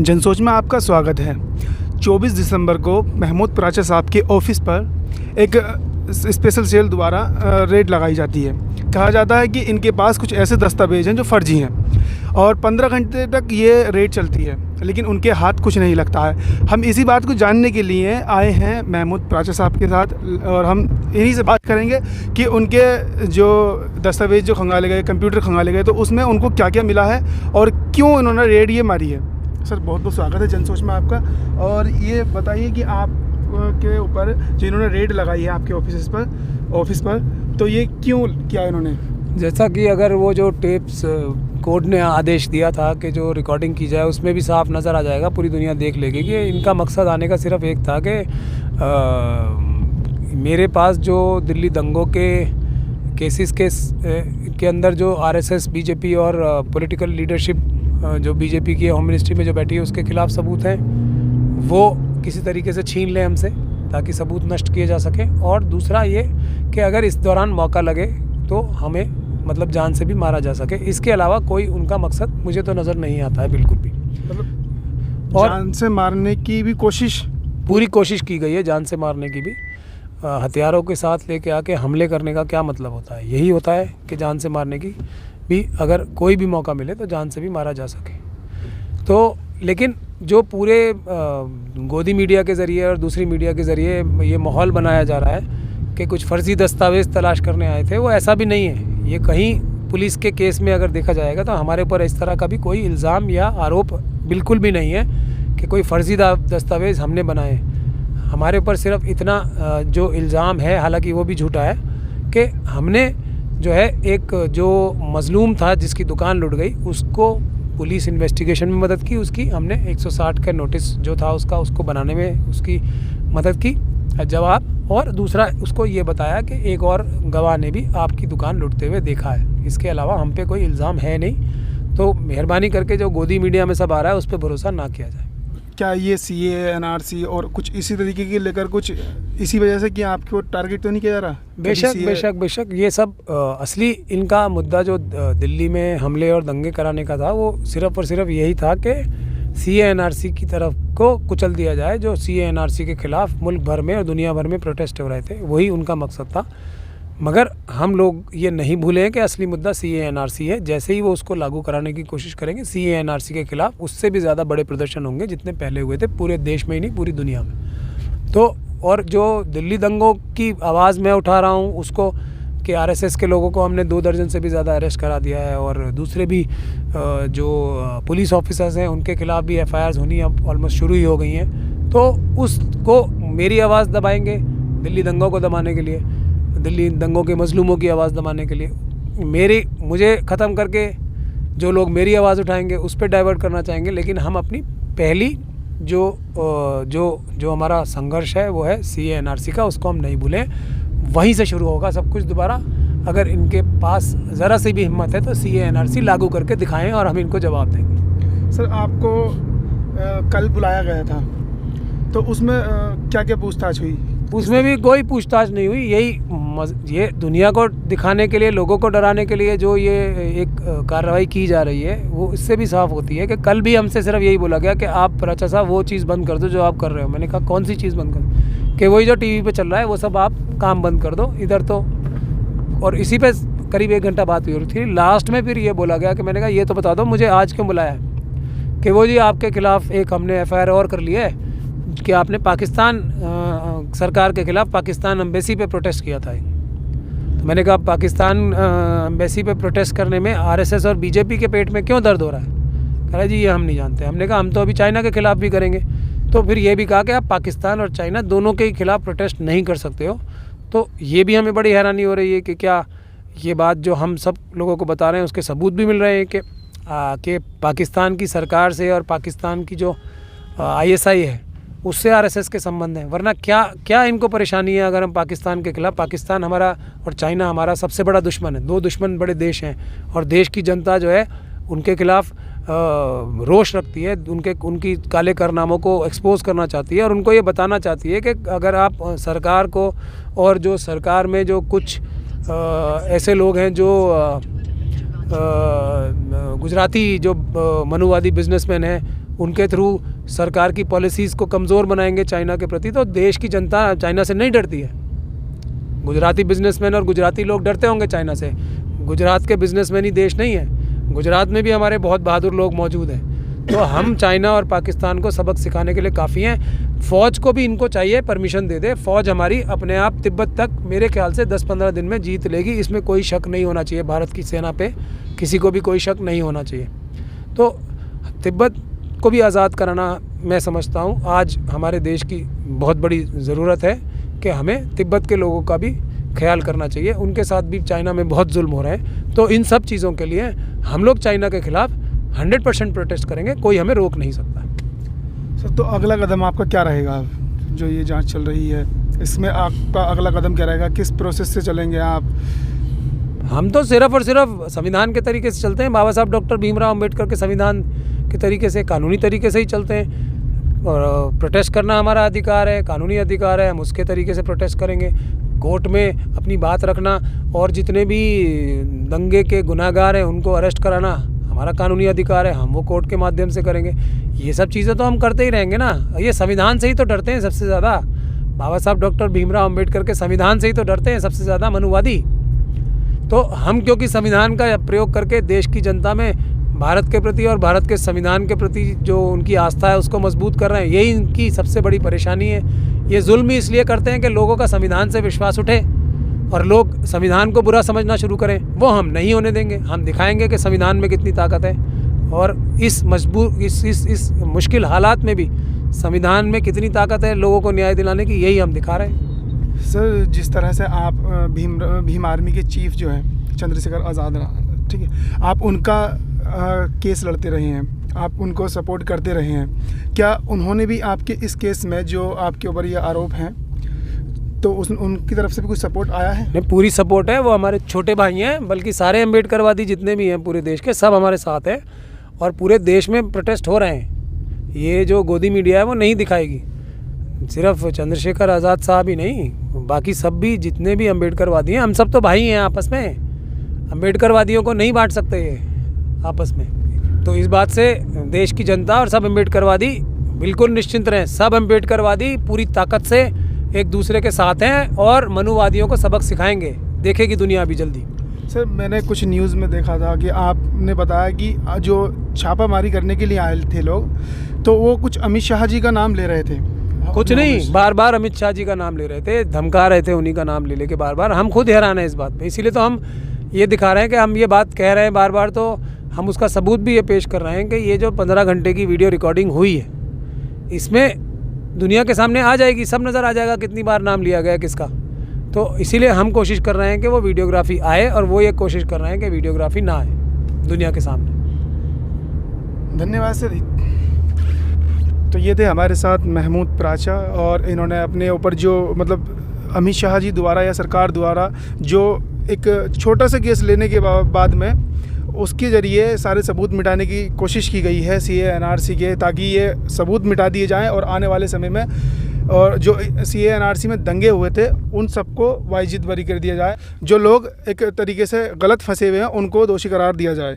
जनसोच में आपका स्वागत है। 24 दिसंबर को महमूद प्राचा साहब के ऑफिस पर एक स्पेशल सेल द्वारा रेड लगाई जाती है। कहा जाता है कि इनके पास कुछ ऐसे दस्तावेज हैं जो फर्जी हैं और 15 घंटे तक ये रेड चलती है, लेकिन उनके हाथ कुछ नहीं लगता है। हम इसी बात को जानने के लिए आए हैं महमूद प्राचा साहब के साथ और हम इन्हीं से बात करेंगे कि उनके जो दस्तावेज जो खंगाले गए, कंप्यूटर खंगाले गए, तो उसमें उनको क्या क्या मिला है और क्यों इन्होंने रेड ये मारी है। सर, बहुत बहुत स्वागत है जनसोच में आपका। और ये बताइए कि आप के ऊपर जो इन्होंने रेड लगाई है आपके ऑफिस पर, तो ये क्यों किया इन्होंने? जैसा कि अगर वो जो टेप्स कोर्ट ने आदेश दिया था कि जो रिकॉर्डिंग की जाए, उसमें भी साफ नज़र आ जाएगा, पूरी दुनिया देख लेगी कि इनका मकसद आने का सिर्फ एक था कि मेरे पास जो दिल्ली दंगों के केसेस के अंदर जो आरएसएस, बीजेपी और पॉलिटिकल लीडरशिप जो बीजेपी की होम मिनिस्ट्री में जो बैठी है उसके खिलाफ सबूत हैं, वो किसी तरीके से छीन लें हमसे ताकि सबूत नष्ट किए जा सकें। और दूसरा ये कि अगर इस दौरान मौका लगे तो हमें मतलब जान से भी मारा जा सके। इसके अलावा कोई उनका मकसद मुझे तो नज़र नहीं आता है बिल्कुल भी। मतलब और जान से मारने की भी पूरी कोशिश की गई है, जान से मारने की भी। हथियारों के साथ लेके आके हमले करने का क्या मतलब होता है? यही होता है कि जान से मारने की भी अगर कोई भी मौका मिले तो जान से भी मारा जा सके। तो लेकिन जो पूरे गोदी मीडिया के ज़रिए और दूसरी मीडिया के ज़रिए ये माहौल बनाया जा रहा है कि कुछ फ़र्ज़ी दस्तावेज़ तलाश करने आए थे, वो ऐसा भी नहीं है। ये कहीं पुलिस के केस में अगर देखा जाएगा तो हमारे ऊपर इस तरह का भी कोई इल्ज़ाम या आरोप बिल्कुल भी नहीं है कि कोई फ़र्ज़ी दस्तावेज़ हमने बनाए। हमारे ऊपर सिर्फ इतना जो इल्ज़ाम है, हालांकि वो भी झूठा है, कि हमने जो है एक जो मज़लूम था जिसकी दुकान लुट गई, उसको पुलिस इन्वेस्टिगेशन में मदद की, उसकी हमने 160 का नोटिस जो था उसको बनाने में उसकी मदद की जवाब। और दूसरा उसको ये बताया कि एक और गवाह ने भी आपकी दुकान लुटते हुए देखा है। इसके अलावा हम पे कोई इल्ज़ाम है नहीं। तो मेहरबानी करके जो गोदी मीडिया में सब आ रहा है उस पर भरोसा ना किया जाए। क्या ये CA, NRC और कुछ इसी तरीके के लेकर कुछ इसी वजह से कि आपको टारगेट तो नहीं किया जा रहा? बेशक ये सब असली इनका मुद्दा जो दिल्ली में हमले और दंगे कराने का था, वो सिर्फ और सिर्फ यही था कि CA, NRC की तरफ को कुचल दिया जाए। जो CA, NRC के खिलाफ मुल्क भर में और दुनिया भर में प्रोटेस्ट हो रहे थे, वही उनका मकसद था। मगर हम लोग ये नहीं भूलें कि असली मुद्दा CA, NRC है। जैसे ही वो उसको लागू कराने की कोशिश करेंगे CA, NRC के खिलाफ, उससे भी ज़्यादा बड़े प्रदर्शन होंगे जितने पहले हुए थे, पूरे देश में ही नहीं पूरी दुनिया में। तो और जो दिल्ली दंगों की आवाज़ मैं उठा रहा हूँ उसको कि RSS के लोगों को हमने 2 दर्जन से भी ज़्यादा अरेस्ट करा दिया है और दूसरे भी जो पुलिस ऑफिसर्स हैं उनके खिलाफ भी FIRs होनी अब ऑलमोस्ट शुरू ही हो गई हैं। तो उसको मेरी आवाज़ दबाएंगे दिल्ली दंगों को दबाने के लिए, दिल्ली दंगों के मजलूमों की आवाज़ दबाने के लिए। मुझे ख़त्म करके जो लोग मेरी आवाज़ उठाएंगे उस पर डाइवर्ट करना चाहेंगे। लेकिन हम अपनी पहली जो हमारा संघर्ष है वो है CA, NRC का, उसको हम नहीं भूलें। वहीं से शुरू होगा सब कुछ दोबारा। अगर इनके पास ज़रा सी भी हिम्मत है तो CA, NRC लागू करके दिखाएं और हम इनको जवाब देंगे। सर, आपको कल बुलाया गया था, तो उसमें क्या क्या पूछताछ हुई? उसमें भी कोई पूछताछ नहीं हुई। ये दुनिया को दिखाने के लिए, लोगों को डराने के लिए जो ये एक कार्रवाई की जा रही है, वो इससे भी साफ होती है कि कल भी हमसे सिर्फ यही बोला गया कि आप प्राचा साहब वो चीज़ बंद कर दो जो आप कर रहे हो। मैंने कहा कौन सी चीज़ बंद कर दो? कि वही जो TV पे चल रहा है वो सब आप काम बंद कर दो इधर। तो और इसी पे करीब 1 घंटा बात हुई थी। लास्ट में फिर ये बोला गया कि मैंने कहा ये तो बता दो मुझे आज क्यों बुलाया है? कि वो जी आपके खिलाफ एक हमने FIR और कर लिया है कि आपने पाकिस्तान सरकार के खिलाफ पाकिस्तान एम्बेसी पे प्रोटेस्ट किया था। तो मैंने कहा पाकिस्तान एम्बेसी पे प्रोटेस्ट करने में RSS और BJP के पेट में क्यों दर्द हो रहा है? कहा जी ये हम नहीं जानते। हमने कहा हम तो अभी चाइना के खिलाफ भी करेंगे। तो फिर ये भी कहा कि आप पाकिस्तान और चाइना दोनों के खिलाफ प्रोटेस्ट नहीं कर सकते हो। तो ये भी हमें बड़ी हैरानी हो रही है कि क्या ये बात जो हम सब लोगों को बता रहे हैं उसके सबूत भी मिल रहे हैं कि पाकिस्तान की सरकार से और पाकिस्तान की जो ISI है उससे RSS के संबंध हैं। वरना क्या इनको परेशानी है अगर हम पाकिस्तान के खिलाफ? पाकिस्तान हमारा और चाइना हमारा सबसे बड़ा दुश्मन है। 2 दुश्मन बड़े देश हैं और देश की जनता जो है उनके खिलाफ रोष रखती है, उनकी काले कारनामों को एक्सपोज करना चाहती है और उनको ये बताना चाहती है कि अगर आप सरकार को और जो सरकार में जो कुछ ऐसे लोग हैं जो गुजराती जो मनुवादी बिजनेसमैन हैं उनके थ्रू सरकार की पॉलिसीज़ को कमज़ोर बनाएंगे चाइना के प्रति, तो देश की जनता चाइना से नहीं डरती है। गुजराती बिजनेसमैन और गुजराती लोग डरते होंगे चाइना से। गुजरात के बिजनेसमैन ही देश नहीं है, गुजरात में भी हमारे बहुत बहादुर लोग मौजूद हैं। तो हम चाइना और पाकिस्तान को सबक सिखाने के लिए काफ़ी हैं। फ़ौज को भी इनको चाहिए परमिशन दे दे। फ़ौज हमारी अपने आप तिब्बत तक मेरे ख्याल से 10-15 दिन में जीत लेगी, इसमें कोई शक नहीं होना चाहिए। भारत की सेना पे किसी को भी कोई शक नहीं होना चाहिए। तो तिब्बत को भी आज़ाद कराना मैं समझता हूँ आज हमारे देश की बहुत बड़ी ज़रूरत है कि हमें तिब्बत के लोगों का भी ख्याल करना चाहिए। उनके साथ भी चाइना में बहुत जुल्म हो रहे हैं। तो इन सब चीज़ों के लिए हम लोग चाइना के ख़िलाफ़ 100% प्रोटेस्ट करेंगे, कोई हमें रोक नहीं सकता। सर, तो अगला कदम आपका क्या रहेगा? जो ये जांच चल रही है इसमें आपका अगला कदम क्या रहेगा? किस प्रोसेस से चलेंगे आप? हम तो सिर्फ़ और सिर्फ संविधान के तरीके से चलते हैं। बाबा साहब डॉक्टर भीमराव अम्बेडकर के संविधान के तरीके से, कानूनी तरीके से ही चलते हैं। और प्रोटेस्ट करना हमारा अधिकार है, कानूनी अधिकार है, हम उसके तरीके से प्रोटेस्ट करेंगे। कोर्ट में अपनी बात रखना और जितने भी दंगे के गुनाहगार हैं उनको अरेस्ट कराना हमारा कानूनी अधिकार है, हम वो कोर्ट के माध्यम से करेंगे। ये सब चीज़ें तो हम करते ही रहेंगे ना। ये संविधान से ही तो डरते हैं सबसे ज़्यादा। बाबा साहब डॉक्टर भीमराव अम्बेडकर के संविधान से ही तो डरते हैं सबसे ज़्यादा मनुवादी। तो हम क्योंकि संविधान का प्रयोग करके देश की जनता में भारत के प्रति और भारत के संविधान के प्रति जो उनकी आस्था है उसको मजबूत कर रहे हैं, यही इनकी सबसे बड़ी परेशानी है। ये जुल्म ही इसलिए करते हैं कि लोगों का संविधान से विश्वास उठे और लोग संविधान को बुरा समझना शुरू करें। वो हम नहीं होने देंगे। हम दिखाएंगे कि संविधान में कितनी ताकत है और इस मुश्किल हालात में भी संविधान में कितनी ताकत है लोगों को न्याय दिलाने की, यही हम दिखा रहे हैं। सर, जिस तरह से आप भीम आर्मी के चीफ जो हैं चंद्रशेखर आज़ाद, ठीक है, आप उनका केस लड़ते रहे हैं, आप उनको सपोर्ट करते रहे हैं, क्या उन्होंने भी आपके इस केस में जो आपके ऊपर ये आरोप हैं तो उनकी तरफ से भी कुछ सपोर्ट आया है? नहीं, पूरी सपोर्ट है। वो हमारे छोटे भाई हैं, बल्कि सारे अम्बेडकरवादी जितने भी हैं पूरे देश के, सब हमारे साथ हैं और पूरे देश में प्रोटेस्ट हो रहे हैं। ये जो गोदी मीडिया है वो नहीं दिखाएगी। सिर्फ चंद्रशेखर आज़ाद साहब ही नहीं, बाकी सब भी जितने भी अम्बेडकरवादी हैं, हम सब तो भाई हैं आपस में। अम्बेडकरवादियों को नहीं बांट सकते ये आपस में। तो इस बात से देश की जनता और सब अम्बेडकरवादी बिल्कुल निश्चिंत रहें। सब अम्बेडकरवादी पूरी ताकत से एक दूसरे के साथ हैं और मनुवादियों को सबक सिखाएंगे, देखेगी दुनिया अभी जल्दी। सर, मैंने कुछ न्यूज़ में देखा था कि आपने बताया कि जो छापामारी करने के लिए आए थे लोग, तो वो कुछ अमित शाह जी का नाम ले रहे थे। कुछ नहीं, बार बार अमित शाह जी का नाम ले रहे थे, धमका रहे थे उन्हीं का नाम ले लेके बार बार। हम खुद हैरान हैं इस बात पे, इसीलिए तो हम ये दिखा रहे हैं कि हम ये बात कह रहे हैं बार बार, तो हम उसका सबूत भी ये पेश कर रहे हैं कि ये जो 15 घंटे की वीडियो रिकॉर्डिंग हुई है इसमें दुनिया के सामने आ जाएगी, सब नज़र आ जाएगा कितनी बार नाम लिया गया किसका। तो इसीलिए हम कोशिश कर रहे हैं कि वो वीडियोग्राफी आए और वो ये कोशिश कर रहे हैं कि वीडियोग्राफी ना आए दुनिया के सामने। धन्यवाद सर। तो ये थे हमारे साथ महमूद प्राचा और इन्होंने अपने ऊपर जो मतलब अमित शाह जी द्वारा या सरकार द्वारा जो एक छोटा सा केस लेने के बाद में उसके ज़रिए सारे सबूत मिटाने की कोशिश की गई है CAA NRC के, ताकि ये सबूत मिटा दिए जाएं और आने वाले समय में और जो CAA NRC में दंगे हुए थे उन सबको वाजिब बरी कर दिया जाए। जो लोग एक तरीके से गलत फंसे हुए हैं उनको दोषी करार दिया जाए।